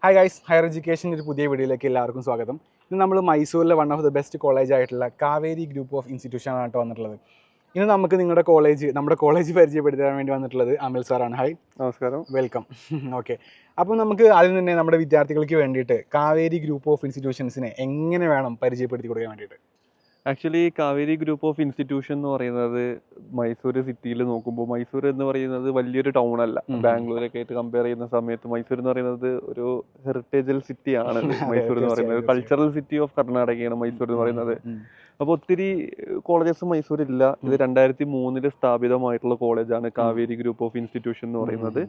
Hi guys, higher എഡ്യൂക്കേഷൻ്റെ ഒരു പുതിയ വീഡിയോയിലേക്ക് എല്ലാവർക്കും സ്വാഗതം. ഇന്ന് നമ്മൾ മൈസൂരിലെ one of the best college ആയിട്ടുള്ള കാവേരി ഗ്രൂപ്പ് ഓഫ് ഇൻസ്റ്റിറ്റ്യൂഷൻ ആണ് വന്നിട്ടുള്ളത്. ഇന്ന് നമുക്ക് നമ്മുടെ കോളേജ് പരിചയപ്പെടുത്താൻ വേണ്ടി വന്നിട്ടുള്ളത് അമൽ സാറാണ്. ഹായ്, നമസ്കാരം, വെൽക്കം. ഓക്കെ, അപ്പോൾ നമുക്ക് ആദ്യം തന്നെ നമ്മുടെ വിദ്യാർത്ഥികൾക്ക് വേണ്ടിയിട്ട് കാവേരി ഗ്രൂപ്പ് ഓഫ് ഇൻസ്റ്റിറ്റ്യൂഷൻസിനെ എങ്ങനെ വേണം പരിചയപ്പെടുത്തി കൊടുക്കാൻ വേണ്ടിയിട്ട്? Actually Kaveri group of institution എന്ന് പറയുന്നത് മൈസൂർ സിറ്റിയിൽ നോക്കുമ്പോൾ മൈസൂർ എന്ന് പറയുന്നത് വലിയൊരു ടൗൺ അല്ല. ബാംഗ്ലൂരൊക്കെ ആയിട്ട് കമ്പയർ ചെയ്യുന്ന സമയത്ത് മൈസൂർ എന്ന് പറയുന്നത് ഒരു ഹെറിറ്റേജൽ സിറ്റി ആണ്. മൈസൂർ എന്ന് പറയുന്നത് കൾച്ചറൽ സിറ്റി ഓഫ് കർണാടകയാണ് മൈസൂർ എന്ന് പറയുന്നത്. അപ്പോൾ ഒത്തിരി കോളേജസ് മൈസൂരില്ല. ഇത് 2003 സ്ഥാപിതമായിട്ടുള്ള കോളേജാണ് കാവേരി ഗ്രൂപ്പ് ഓഫ് ഇൻസ്റ്റിറ്റ്യൂഷൻ എന്ന് പറയുന്നത്.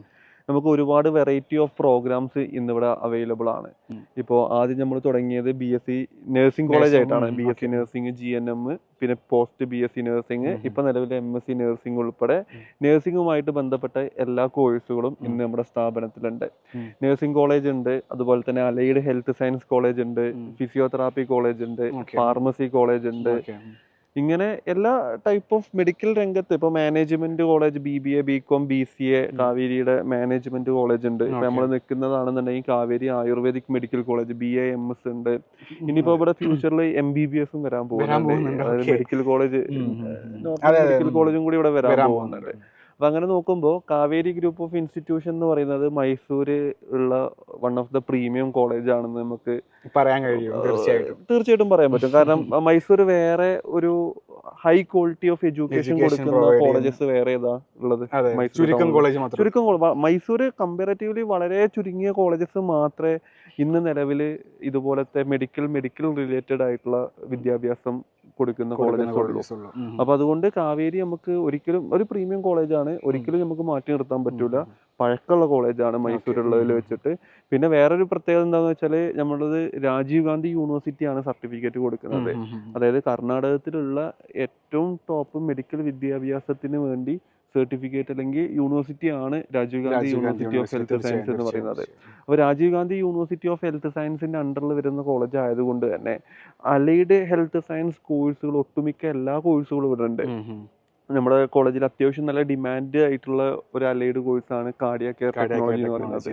നമുക്ക് ഒരുപാട് വെറൈറ്റി ഓഫ് പ്രോഗ്രാംസ് ഇന്നിവിടെ അവൈലബിൾ ആണ്. ഇപ്പോൾ ആദ്യം നമ്മൾ തുടങ്ങിയത് BSc നഴ്സിംഗ് കോളേജ് ആയിട്ടാണ്. BSc നഴ്സിംഗ്, GNM, പിന്നെ പോസ്റ്റ് BSc നഴ്സിംഗ്, ഇപ്പൊ നിലവിലെ MSc നഴ്സിംഗ് ഉൾപ്പെടെ നഴ്സിംഗുമായിട്ട് ബന്ധപ്പെട്ട എല്ലാ കോഴ്സുകളും ഇന്ന് നമ്മുടെ സ്ഥാപനത്തിലുണ്ട്. നഴ്സിംഗ് കോളേജ് ഉണ്ട്, അതുപോലെ തന്നെ അലൈഡ് ഹെൽത്ത് സയൻസ് കോളേജ് ഉണ്ട്, ഫിസിയോതെറാപ്പി കോളേജ് ഉണ്ട്, ഫാർമസി കോളേജ് ഉണ്ട്. ഇങ്ങനെ എല്ലാ ടൈപ്പ് ഓഫ് മെഡിക്കൽ രംഗത്ത് ഇപ്പൊ management college, BBA, BCom, BCA, കാവേരിയുടെ മാനേജ്മെന്റ് കോളേജ് ഉണ്ട്. ഇപ്പൊ നമ്മൾ നിൽക്കുന്നതാണെന്നുണ്ടെങ്കിൽ Kaveri ayurvedic medical college, BAMS ഉണ്ട്. ഇനിയിപ്പോ ഇവിടെ ഫ്യൂച്ചറിൽ MBBS വരാൻ പോകുന്നുണ്ട്. അതായത് മെഡിക്കൽ കോളേജ്, മെഡിക്കൽ കോളേജും കൂടി ഇവിടെ വരാൻ പോകുന്നുണ്ട്. അപ്പൊ അങ്ങനെ നോക്കുമ്പോൾ കാവേരി ഗ്രൂപ്പ് ഓഫ് ഇൻസ്റ്റിറ്റ്യൂഷൻ എന്ന് പറയുന്നത് മൈസൂര് ഉള്ള one of the premium college ആണെന്ന് നമുക്ക് പറയാൻ കഴിയും. തീർച്ചയായിട്ടും പറയാൻ പറ്റും. കാരണം മൈസൂർ വേറെ ഒരു ഹൈ ക്വാളിറ്റി ഓഫ് എഡ്യൂക്കേഷൻ കൊടുക്കുന്ന കോളേജസ് വേറെ ഏതാ ഉള്ളത്? മൈസൂര് കമ്പാരിറ്റീവ്ലി വളരെ ചുരുങ്ങിയ കോളേജസ് മാത്രമേ ഇന്ന് നിലവിൽ ഇതുപോലത്തെ മെഡിക്കൽ റിലേറ്റഡ് ആയിട്ടുള്ള വിദ്യാഭ്യാസം കൊടുക്കുന്ന കോളേജസ് ഉള്ളൂ. അപ്പൊ അതുകൊണ്ട് കാവേരി നമുക്ക് ഒരിക്കലും ഒരു പ്രീമിയം കോളേജാണ്, ഒരിക്കലും നമുക്ക് മാറ്റി നിർത്താൻ പറ്റൂല. പഴക്കമുള്ള കോളേജാണ് മൈസൂരുള്ളതിൽ വെച്ചിട്ട്. പിന്നെ വേറൊരു പ്രത്യേകത എന്താന്ന് വെച്ചാൽ നമ്മളത് രാജീവ് ഗാന്ധി യൂണിവേഴ്സിറ്റിയാണ് സർട്ടിഫിക്കറ്റ് കൊടുക്കുന്നത്. അതായത് കർണാടകത്തിലുള്ള ഏറ്റവും ടോപ്പ് മെഡിക്കൽ വിദ്യാഭ്യാസത്തിന് വേണ്ടി സർട്ടിഫിക്കറ്റ് അല്ലെങ്കിൽ യൂണിവേഴ്സിറ്റി ആണ് Rajiv Gandhi university of health science എന്ന് പറയുന്നത്. അപ്പോൾ Rajiv Gandhi university of health സയൻസിന്റെ അണ്ടറിൽ വരുന്ന കോളേജ് ആയതുകൊണ്ട് തന്നെ അലൈഡ് ഹെൽത്ത് സയൻസ് കോഴ്സുകൾ ഒട്ടുമിക്ക എല്ലാ കോഴ്സുകളും ഇവിടെ ഉണ്ട്. നമ്മുടെ കോളേജിൽ അത്യാവശ്യം നല്ല ഡിമാൻഡ് ആയിട്ടുള്ള ഒരു അലൈഡ് കോഴ്സാണ് കാർഡിയാക് കെയർ ടെക്നോളജി എന്ന് പറയുന്നത്.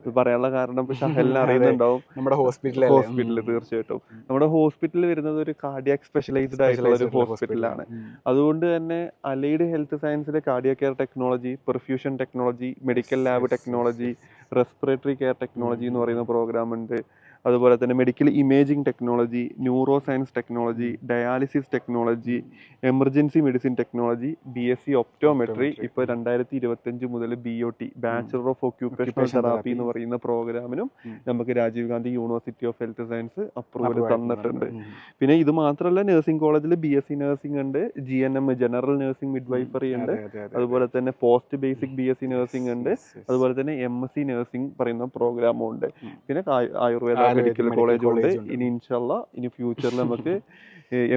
ഇത് പറയാനുള്ള കാരണം ഇപ്പൊ ഷഹലിനെ അറിയുന്നുണ്ടാവും. നമ്മുടെ ഹോസ്പിറ്റലിൽ തീർച്ചയായിട്ടും നമ്മുടെ ഹോസ്പിറ്റലിൽ വരുന്നത് ഒരു കാർഡിയാക് സ്പെഷ്യലൈസ്ഡ് ആയിട്ടുള്ള ഒരു ഹോസ്പിറ്റലാണ്. അതുകൊണ്ട് തന്നെ അലൈഡ് ഹെൽത്ത് സയൻസിലെ cardiac care technology, perfusion technology, medical lab technology, respiratory care technology എന്ന് പറയുന്ന പ്രോഗ്രാം ഉണ്ട്. അതുപോലെ തന്നെ medical imaging technology, neuro science technology, dialysis technology, emergency medicine technology, BSc optometry. ഇപ്പോൾ 2025 മുതൽ BOT, bachelor of occupational therapy എന്ന് പറയുന്ന പ്രോഗ്രാമിനും നമുക്ക് Rajiv Gandhi university of health science approval തന്നിട്ടുണ്ട്. പിന്നെ ഇത് മാത്രമല്ല, നഴ്സിംഗ് കോളേജിൽ BSc നഴ്സിംഗ് ഉണ്ട്, GNM ജനറൽ നഴ്സിംഗ് മിഡ്വൈഫറി ഉണ്ട്, അതുപോലെ തന്നെ പോസ്റ്റ് ബേസിക് BSc നഴ്സിംഗ് ഉണ്ട്, അതുപോലെ തന്നെ MSc നഴ്സിംഗ് പറയുന്ന പ്രോഗ്രാമും ഉണ്ട്. പിന്നെ ആയുർവേദ മെഡിക്കൽ കോളേജ് ഉണ്ട്. ഇനി ഇൻഷാല്ലാ ഇനി ഫ്യൂച്ചറിൽ നമുക്ക്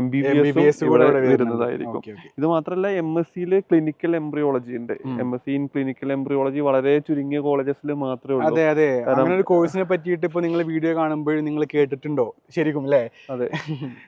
MBBS വരുന്നതായിരിക്കും. ഇത് മാത്രമല്ല, MSc ക്ലിനിക്കൽ എംബ്രിയോളജി ഉണ്ട്. MSc ഇൻ ക്ലിനിക്കൽ എംബ്രിയോളജി വളരെ ചുരുങ്ങിയ കോളേജസിൽ മാത്രമേ ഉള്ളൂ. അതെ, അങ്ങനെ ഒരു കോഴ്സിനെ പറ്റിയിട്ട് ഇപ്പൊ നിങ്ങൾ വീഡിയോ കാണുമ്പോൾ നിങ്ങൾ കേട്ടിട്ടുണ്ടോ ശരിക്കും അല്ലേ? അതെ,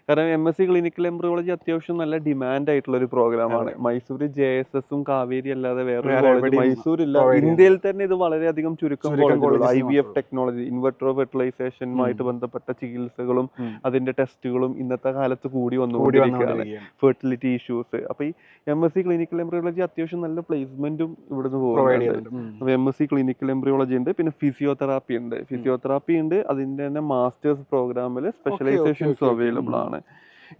കാരണം MSc ക്ലിനിക്കൽ എംബ്രിയോളജി അത്യാവശ്യം നല്ല ഡിമാൻഡ് ആയിട്ടുള്ള ഒരു പ്രോഗ്രാമാണ്. മൈസൂർ JSS കാവേരി അല്ലാതെ വേറെ കോളേജ് മൈസൂരില്ല. ഇന്ത്യയിൽ തന്നെ ഇത് വളരെയധികം ചുരുക്കം കോളേജുകൾ. IVF ടെക്നോളജി, ഇൻവെർട്രോ ഫെർട്ടിലൈസേഷനുമായിട്ട് ബന്ധപ്പെട്ട ചികിത്സകളും അതിന്റെ ടെസ്റ്റുകളും ഇന്നത്തെ കാലത്ത് കൂടി വന്നുകൊണ്ടിരിക്കുകയാണ്. Fertility issues. അപ്പൊ ഈ MSc ക്ലിനിക്കൽ എംബ്രിയോളജി അത്യാവശ്യം നല്ല പ്ലേസ്മെന്റും ഇവിടുന്ന് പോകുന്നുണ്ട്. അപ്പൊ MSc ക്ലിനിക്കൽ എംബ്രിയോളജി ഉണ്ട്. പിന്നെ ഫിസിയോതെറാപ്പി ഉണ്ട്. അതിന്റെ തന്നെ മാസ്റ്റേഴ്സ് പ്രോഗ്രാമിൽ സ്പെഷ്യലൈസേഷൻസ് അവൈലബിൾ ആണ്.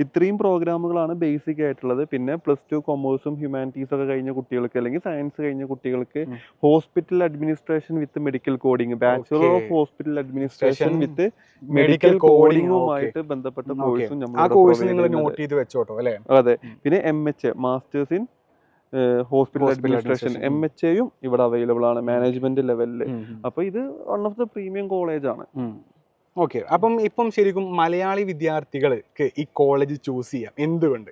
ഇത്രയും പ്രോഗ്രാമുകളാണ് ബേസിക് ആയിട്ടുള്ളത്. പിന്നെ +2 കൊമേഴ്സും ഹ്യൂമാനിറ്റീസ് ഒക്കെ കഴിഞ്ഞ കുട്ടികൾക്ക് അല്ലെങ്കിൽ സയൻസ് കഴിഞ്ഞ കുട്ടികൾക്ക് hospital administration with medical coding, bachelor of hospital administration with medical കോഡിങ്ങുമായിട്ട് ബന്ധപ്പെട്ട കോഴ്സും അതെ. പിന്നെ MHA masters in hospital administration, MHAയും ഇവിടെ അവൈലബിൾ ആണ് മാനേജ്മെന്റ് ലെവലില്. അപ്പൊ ഇത് one of the premium college ആണ്. ഓക്കെ, അപ്പം ഇപ്പം ശരിക്കും മലയാളി വിദ്യാർത്ഥികൾക്ക് ഈ കോളേജ് ചൂസ് ചെയ്യാം എന്തുകൊണ്ട്?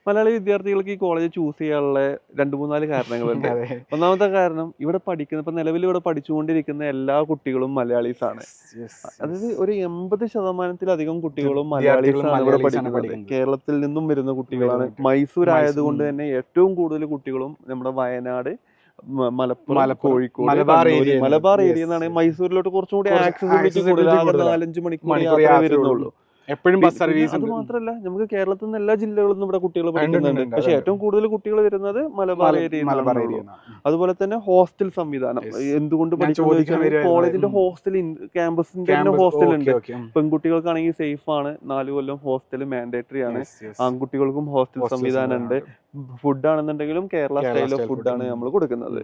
മലയാളി വിദ്യാർത്ഥികൾക്ക് ഈ കോളേജ് ചൂസ് ചെയ്യാനുള്ള 2-3 കാരണങ്ങളുണ്ട്. ഒന്നാമത്തെ കാരണം, ഇവിടെ പഠിക്കുന്ന ഇപ്പൊ നിലവിൽ ഇവിടെ പഠിച്ചുകൊണ്ടിരിക്കുന്ന എല്ലാ കുട്ടികളും മലയാളീസ് ആണ്. അതായത് ഒരു 80% കുട്ടികളും മലയാളീസ് ആണ് ഇവിടെ പഠിക്കുന്നത്. കേരളത്തിൽ നിന്നും വരുന്ന കുട്ടികളാണ്. മൈസൂർ ആയതുകൊണ്ട് തന്നെ ഏറ്റവും കൂടുതൽ കുട്ടികളും നമ്മുടെ വയനാട്, മലപ്പുറം, കോഴിക്കോട്, മലബാർ കണ്ണൂര്, ഏരിയ മലബാർ ഏരിയ എന്നാണ്. മൈസൂരിലോട്ട് കുറച്ചും കൂടി ആക്സസിബിലിറ്റി കൂടുതൽ, ആകെ 4-5 മണിക്കൂർ യാത്ര വരുന്നുള്ളൂ. എപ്പോഴും ബസ് സർവീസ്. അത് മാത്രമല്ല നമുക്ക് കേരളത്തിൽ നിന്ന് എല്ലാ ജില്ലകളിൽ നിന്നും ഇവിടെ കുട്ടികൾ പഠിക്കുന്നുണ്ട്. പക്ഷെ ഏറ്റവും കൂടുതൽ കുട്ടികൾ വരുന്നത് മലബാർ ഏരിയയിൽ. അതുപോലെ തന്നെ ഹോസ്റ്റൽ സംവിധാനം എന്തുകൊണ്ട് പഠിക്കുന്നത്, കോളേജിന്റെ ഹോസ്റ്റൽ, ക്യാമ്പസിന്റെ ഹോസ്റ്റൽ ഉണ്ട്. പെൺകുട്ടികൾക്കാണെങ്കിൽ സേഫ് ആണ്, 4 കൊല്ലം ഹോസ്റ്റൽ മാൻഡേറ്ററി ആണ്. ആൺകുട്ടികൾക്കും ഹോസ്റ്റൽ സംവിധാനം ഉണ്ട്. ഫുഡ് ആണെന്നുണ്ടെങ്കിലും കേരള സ്റ്റൈൽ ഓഫ് ഫുഡാണ് നമ്മൾ കൊടുക്കുന്നത്.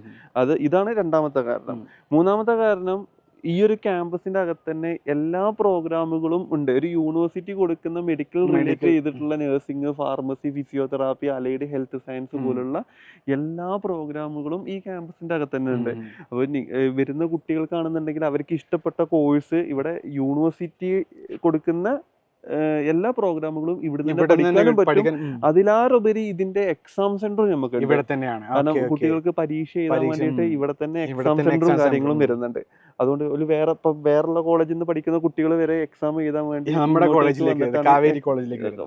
ഇതാണ് രണ്ടാമത്തെ കാരണം. മൂന്നാമത്തെ കാരണം, ഈ ഒരു ക്യാമ്പസിന്റെ അകത്ത് തന്നെ എല്ലാ പ്രോഗ്രാമുകളും ഉണ്ട്. ഒരു യൂണിവേഴ്സിറ്റി കൊടുക്കുന്ന മെഡിക്കൽ റിലേറ്റഡ് ചെയ്തിട്ടുള്ള nursing, pharmacy, physiotherapy, allied health science പോലുള്ള എല്ലാ പ്രോഗ്രാമുകളും ഈ ക്യാമ്പസിന്റെ അകത്ത് തന്നെ ഉണ്ട്. അപ്പോൾ വരുന്ന കുട്ടികൾക്കാണെന്നുണ്ടെങ്കിൽ അവർക്ക് ഇഷ്ടപ്പെട്ട കോഴ്സ് ഇവിടെ യൂണിവേഴ്സിറ്റി കൊടുക്കുന്ന എല്ലാ പ്രോഗ്രാമുകളും ഇവിടെ നിന്ന് പഠിക്കാനും പറ്റും. അതിലാറുപരി ഇതിന്റെ എക്സാം സെന്റർ നമുക്ക് ഇവിടെ തന്നെയാണ്. കാരണം കുട്ടികൾക്ക് പരീക്ഷ എഴുതാൻ വേണ്ടിയിട്ട് ഇവിടെ തന്നെ എക്സാം സെന്ററും കാര്യങ്ങളും വരുന്നുണ്ട്. അതുകൊണ്ട് ഒരു വേറുള്ള കോളേജിൽ നിന്ന് പഠിക്കുന്ന കുട്ടികൾ വരെ എക്സാം എഴുതാൻ വേണ്ടി നമ്മുടെ കോളേജിലേക്ക്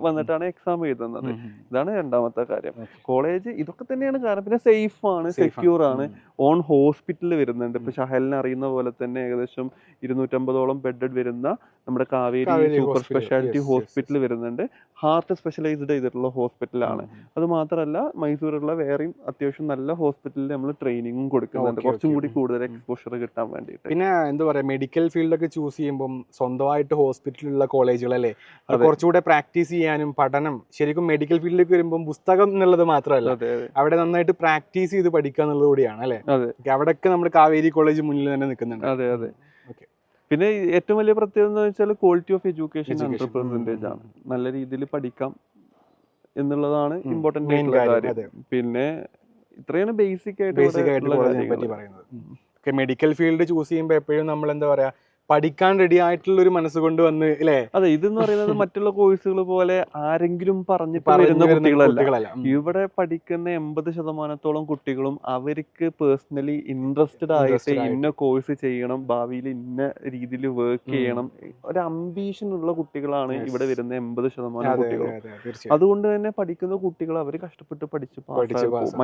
വന്നിട്ടാണ് എക്സാം എഴുതുന്നത്. ഇതാണ് രണ്ടാമത്തെ കാര്യം. കോളേജ് ഇതൊക്കെ തന്നെയാണ് കാരണം. പിന്നെ സേഫ് ആണ്, സെക്യൂർ ആണ്. ഓൺ ഹോസ്പിറ്റൽ വരുന്നുണ്ട്. ഇപ്പൊ ഷഹലിനെ അറിയുന്ന പോലെ തന്നെ ഏകദേശം 250ഓളം ബെഡഡ് വരുന്ന നമ്മുടെ കാവേരി സൂപ്പർ സ്പെഷ്യാലിറ്റി ഹോസ്പിറ്റൽ വരുന്നുണ്ട്. ഹാർട്ട് സ്പെഷ്യലൈസ്ഡ് ചെയ്തിട്ടുള്ള ഹോസ്പിറ്റലാണ്. അത് മാത്രമല്ല മൈസൂരുള്ള വേറെയും അത്യാവശ്യം നല്ല ഹോസ്പിറ്റലിൽ നമ്മൾ ട്രെയിനിങ്ങും കൊടുക്കുന്നുണ്ട്, കുറച്ചും കൂടി കൂടുതൽ എക്സ്പോഷർ കിട്ടാൻ വേണ്ടിയിട്ട്. പിന്നെ എന്താ പറയാ, മെഡിക്കൽ ഫീൽഡൊക്കെ ചൂസ് ചെയ്യുമ്പോൾ സ്വന്തമായിട്ട് ഹോസ്പിറ്റലിലുള്ള കോളേജുകളല്ലേ, കുറച്ചുകൂടെ പ്രാക്ടീസ് ചെയ്യാനും പഠനം, ശരിക്കും മെഡിക്കൽ ഫീൽഡിലേക്ക് വരുമ്പോൾ പുസ്തകം എന്നുള്ളത് മാത്രമല്ല, അവിടെ നന്നായിട്ട് പ്രാക്ടീസ് ചെയ്ത് പഠിക്കുക എന്നുള്ളത് കൂടിയാണ് അല്ലെ. അവിടെയൊക്കെ നമ്മുടെ കാവേരി കോളേജ് മുന്നിൽ തന്നെ നിൽക്കുന്നുണ്ട്. അതെ അതെ. പിന്നെ ഏറ്റവും വലിയ പ്രത്യേകത എന്ന് വെച്ചാൽ ക്വാളിറ്റി ഓഫ് എഡ്യൂക്കേഷൻ 100% ആണ്. നല്ല രീതിയിൽ പഠിക്കാം എന്നുള്ളതാണ് ഇമ്പോർട്ടന്റ് ആയിട്ടുള്ള കാര്യം. പിന്നെ ഇത്രയാണ് ബേസിക് ആയിട്ട് പറയുന്നത്. മെഡിക്കൽ ഫീൽഡ് ചൂസ് ചെയ്യുമ്പോൾ എപ്പോഴും നമ്മൾ എന്താ പറയാ, പഠിക്കാൻ റെഡി ആയിട്ടുള്ള ഒരു മനസ്സുകൊണ്ട് വന്ന് അല്ലേ. അതെ, ഇതെന്ന് പറയുന്നത് മറ്റുള്ള കോഴ്സുകൾ പോലെ ആരെങ്കിലും പറഞ്ഞിട്ട് വരുന്ന കുട്ടികളല്ല. ഇവിടെ പഠിക്കുന്ന 80% കുട്ടികളും അവർക്ക് പേഴ്സണലി ഇൻട്രസ്റ്റഡ് ആയിട്ട് ഇന്ന കോഴ്സ് ചെയ്യണം, ഭാവിയിൽ ഇന്ന രീതിയിൽ വർക്ക് ചെയ്യണം, ഒരു അംബീഷൻ ഉള്ള കുട്ടികളാണ് ഇവിടെ വരുന്ന 80% കുട്ടികളും. അതുകൊണ്ട് തന്നെ പഠിക്കുന്ന കുട്ടികൾ അവർ കഷ്ടപ്പെട്ട് പഠിച്ച്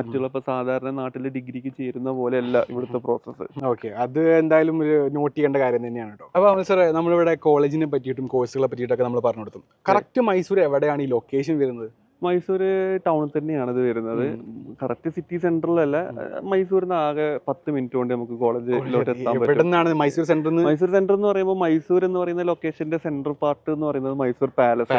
മറ്റുള്ള ഇപ്പൊ സാധാരണ നാട്ടിൽ ഡിഗ്രിക്ക് ചേരുന്ന പോലെയല്ല ഇവിടുത്തെ പ്രോസസ്സ്. ഓക്കെ, അത് എന്തായാലും ഒരു നോട്ട് ചെയ്യേണ്ട കാര്യം തന്നെയാണ്. അപ്പൊ സാറേ, നമ്മളിവിടെ കോളേജിനെ പറ്റിയിട്ടും കോഴ്സുകളെ പറ്റിയിട്ടൊക്കെ നമ്മൾ പറഞ്ഞു കൊടുത്തു. കറക്റ്റ് മൈസൂർ എവിടെയാണ് ഈ ലൊക്കേഷൻ വരുന്നത്? മൈസൂർ ടൗണിൽ തന്നെയാണ് ഇത് വരുന്നത്. Correct city സെന്ററിലല്ല. മൈസൂരിന് ആകെ 10 മിനിറ്റ് കൊണ്ട് നമുക്ക് കോളേജിലോട്ട് എത്താൻ പറ്റും. മൈസൂർ സെന്റർ എന്ന് പറയുമ്പോൾ മൈസൂർ എന്ന് പറയുന്ന ലൊക്കേഷന്റെ സെൻട്രൽ പാർട്ട് എന്ന് പറയുന്നത് മൈസൂർ പാലസ്.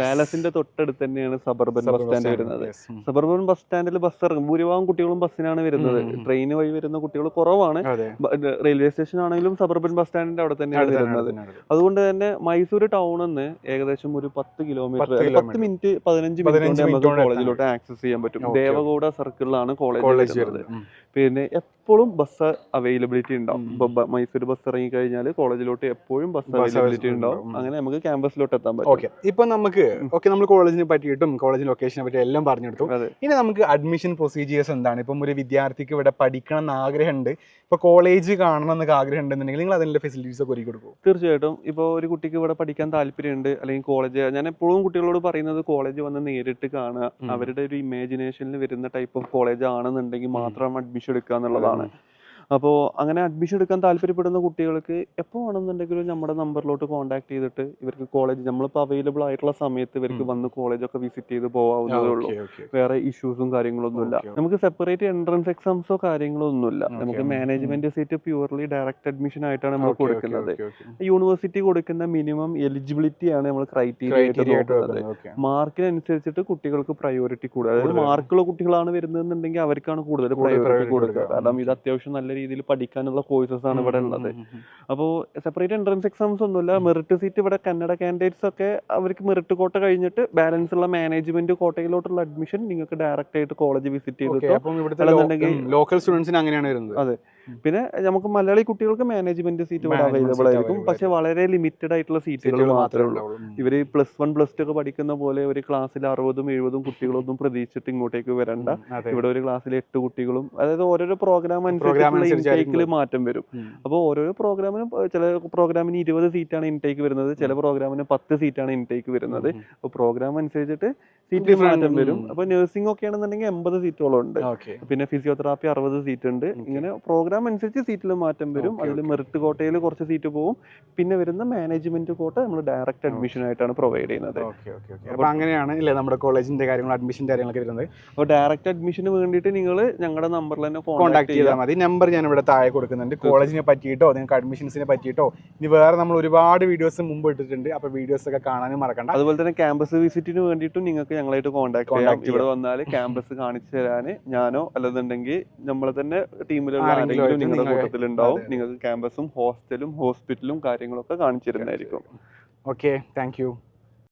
പാലസിന്റെ തൊട്ടടുത്ത് തന്നെയാണ് സബർബൻ ബസ് സ്റ്റാൻഡ് വരുന്നത്. സബർബൻ ബസ് സ്റ്റാൻഡിൽ ബസ് ഇറങ്ങും. ഭൂരിഭാഗം കുട്ടികളും ബസ്സിനാണ് വരുന്നത്. ട്രെയിൻ വഴി വരുന്ന കുട്ടികൾ കുറവാണ്. റെയിൽവേ സ്റ്റേഷൻ ആണെങ്കിലും സബർബൻ ബസ് സ്റ്റാൻഡിന്റെ അവിടെ തന്നെയാണ് വരുന്നത്. അതുകൊണ്ട് തന്നെ മൈസൂർ ടൗണിൽ നിന്ന് ഏകദേശം ഒരു 10 കിലോമീറ്റർ 10 മിനിറ്റ് 15 മിനിറ്റ് നമുക്ക് കോളേജിലോട്ട് ആക്സസ് ചെയ്യാൻ പറ്റും. ദേവഗൌഡ സർക്കിളിലാണ് കോളേജ് വരുന്നത്. പിന്നെ എപ്പോഴും ബസ് അവൈലബിലിറ്റി ഉണ്ടാവും. മൈസൂർ ബസ് ഇറങ്ങി കഴിഞ്ഞാൽ കോളേജിലോട്ട് എപ്പോഴും ബസ് അവൈലബിലിറ്റി ഉണ്ടാവും. അങ്ങനെ നമുക്ക് ക്യാമ്പസിലോട്ട് എത്താൻ പറ്റും. ഇപ്പൊ നമുക്ക് നമ്മൾ കോളേജിനെ പറ്റിയിട്ടും കോളേജ് ലൊക്കേഷനെ പറ്റി എല്ലാം പറഞ്ഞെടുത്തു. ഇനി നമുക്ക് അഡ്മിഷൻ പ്രൊസീജിയേഴ്സ് എന്താണ്? ഇപ്പം ഒരു വിദ്യാർത്ഥിക്ക് ഇവിടെ പഠിക്കണം എന്ന് ആഗ്രഹമുണ്ട്, ഇപ്പൊ കോളേജ് കാണണം എന്നൊക്കെ ആഗ്രഹം ഉണ്ടെന്നുണ്ടെങ്കിൽ നിങ്ങൾ അതിന്റെ ഫെസിലിറ്റീസ് ഒക്കെ ഒരുക്കി കൊടുക്കും? തീർച്ചയായിട്ടും. ഇപ്പോൾ ഒരു കുട്ടിക്ക് ഇവിടെ പഠിക്കാൻ താല്പര്യമുണ്ട്, അല്ലെങ്കിൽ കോളേജ്, ഞാൻ എപ്പോഴും കുട്ടികളോട് പറയുന്നത് കോളേജ് വന്ന് നേരിട്ട് കാണുക, അവരുടെ ഒരു ഇമാജിനേഷനിൽ വരുന്ന ടൈപ്പ് ഓഫ് കോളേജ് ആണെന്നുണ്ടെങ്കിൽ മാത്രം അഡ്മിഷൻ എടുക്കുക എന്നുള്ളതാണ്. അപ്പോൾ അങ്ങനെ അഡ്മിഷൻ എടുക്കാൻ താല്പര്യപ്പെടുന്ന കുട്ടികൾക്ക് എപ്പോൾ ആണെന്നുണ്ടെങ്കിലും നമ്മുടെ നമ്പറിലോട്ട് കോൺടാക്ട് ചെയ്തിട്ട് ഇവർക്ക് കോളേജ് നമ്മളിപ്പോൾ അവൈലബിൾ ആയിട്ടുള്ള സമയത്ത് ഇവർക്ക് വന്ന് കോളേജൊക്കെ വിസിറ്റ് ചെയ്ത് പോകാവുന്നതേ ഉള്ളൂ. വേറെ ഇഷ്യൂസും കാര്യങ്ങളൊന്നുമില്ല. നമുക്ക് സെപ്പറേറ്റ് എൻട്രൻസ് എക്സാംസോ കാര്യങ്ങളോ ഒന്നുമില്ല. നമുക്ക് management seat purely direct admission ആയിട്ടാണ് നമ്മൾ കൊടുക്കുന്നത്. യൂണിവേഴ്സിറ്റി കൊടുക്കുന്ന മിനിമം എലിജിബിലിറ്റി ആണ് നമ്മൾ ക്രൈറ്റീരിയ ആയിട്ട് നോക്കുന്നത്. മാർക്കിനനുസരിച്ചിട്ട് കുട്ടികൾക്ക് പ്രയോറിറ്റി കൂടുക. അതായത് മാർക്കുള്ള കുട്ടികളാണ് വരുന്നതെന്നുണ്ടെങ്കിൽ അവർക്കാണ് കൂടുതൽ പ്രയോറിറ്റി കൊടുക്കുക. കാരണം ഇത് അത്യാവശ്യം നല്ല രീതിയിൽ പഠിക്കാനുള്ള കോഴ്സസ് ആണ് ഇവിടെ ഉള്ളത്. അപ്പോൾ സെപ്പറേറ്റ് എൻട്രൻസ് എക്സാംസ് ഒന്നുമില്ല. മെറിറ്റ് സീറ്റ് ഇവിടെ കന്നഡ കാൻഡിഡേറ്റ്സ് ഒക്കെ അവർക്ക് മെറിറ്റ് കോട്ട കഴിഞ്ഞിട്ട് ബാലൻസ് ഉള്ള മാനേജ്മെന്റ് കോട്ടയിലോട്ടുള്ള അഡ്മിഷൻ നിങ്ങൾക്ക് ഡയറക്റ്റ് ആയിട്ട് കോളേജ് വിസിറ്റ് ചെയ്തിട്ടുണ്ടെങ്കിൽ ലോക്കൽ സ്റ്റുഡൻസിന് അങ്ങനെയാണ് വരുന്നത്. അതെ. പിന്നെ നമുക്ക് മലയാളി കുട്ടികൾക്ക് മാനേജ്മെന്റ് സീറ്റ് ഇവിടെ അവൈലബിൾ ആയിരിക്കും. പക്ഷെ വളരെ ലിമിറ്റഡ് ആയിട്ടുള്ള സീറ്റുകൾ മാത്രമേ ഉള്ളൂ. ഇവര് +1 +2 ഒക്കെ പഠിക്കുന്ന പോലെ ഒരു ക്ലാസ്സിൽ 60-70 കുട്ടികളൊന്നും പ്രതീക്ഷിച്ചിട്ട് ഇങ്ങോട്ടേക്ക് വരണ്ട. ഇവിടെ ഒരു ക്ലാസ്സിൽ 8 കുട്ടികളും, അതായത് ഓരോരോ പ്രോഗ്രാം അനുസരിച്ചുള്ള ഇൻടേക്കിൽ മാറ്റം വരും. അപ്പോൾ ഓരോരോ പ്രോഗ്രാമിനും ചില പ്രോഗ്രാമിന് 20 സീറ്റാണ് ഇൻടേക്ക് വരുന്നത്, ചില പ്രോഗ്രാമിന് 10 സീറ്റാണ് ഇൻടേക്ക് വരുന്നത്. അപ്പോൾ പ്രോഗ്രാം അനുസരിച്ചിട്ട് സീറ്റ് മാറ്റം വരും. അപ്പോൾ നഴ്സിംഗ് ഒക്കെ ആണെന്നുണ്ടെങ്കിൽ 80 സീറ്റോളം ഉണ്ട്, പിന്നെ ഫിസിയോതെറാപ്പി 60 സീറ്റ് ഉണ്ട്. ഇങ്ങനെ പ്രോഗ്രാം അനുസരിച്ച് സീറ്റിൽ മാറ്റം വരും. അതിൽ മെറിറ്റ് കോട്ടയിൽ കുറച്ച് സീറ്റ് പോകും. പിന്നെ വരുന്ന മാനേജ്മെന്റ് കോട്ട നമ്മൾ ഡയറക്റ്റ് അഡ്മിഷൻ ആയിട്ടാണ് പ്രൊവൈഡ് ചെയ്യുന്നത്. അപ്പോൾ അങ്ങനെയാണ് ഇല്ലേ നമ്മുടെ കോളേജിന്റെ കാര്യങ്ങൾ, അഡ്മിഷന്റെ കാര്യങ്ങളൊക്കെ വരുന്നത്. അപ്പോൾ ഡയറക്റ്റ് അഡ്മിഷന് വേണ്ടിയിട്ട് നിങ്ങൾ ഞങ്ങളുടെ നമ്പറിൽ തന്നെ കോൺടാക്ട് ചെയ്താൽ മതി. നമ്പർ ഞാൻ ഇവിടെ താഴെ കൊടുക്കുന്നുണ്ട്. കോളേജിനെ പറ്റിയിട്ടോ നിങ്ങൾക്ക് അഡ്മിഷൻസിനെ പറ്റിയിട്ടോ ഇനി വേറെ നമ്മൾ ഒരുപാട് വീഡിയോസ് മുമ്പ് ഇട്ടിട്ടുണ്ട്. അപ്പോൾ വീഡിയോസ് ഒക്കെ കാണാനും മറക്കണ്ട. അതുപോലെ തന്നെ ക്യാമ്പസ് വിസിറ്റിന് വേണ്ടിയിട്ടും നിങ്ങൾക്ക് ഞങ്ങളായിട്ട് കോൺടാക്ട് ചെയ്യാം. ഇവിടെ വന്നാൽ ക്യാമ്പസ് കാണിച്ചു തരാൻ ഞാനോ അല്ലെന്നുണ്ടെങ്കിൽ നമ്മളെ തന്നെ ടീമിലുള്ള ആരെങ്കിലും നിങ്ങളുടെ കൂട്ടത്തിലുണ്ടാവും. നിങ്ങൾക്ക് ക്യാമ്പസും ഹോസ്റ്റലും ഹോസ്പിറ്റലും കാര്യങ്ങളൊക്കെ കാണിച്ചു തരുന്നതായിരിക്കും. Okay, thank you.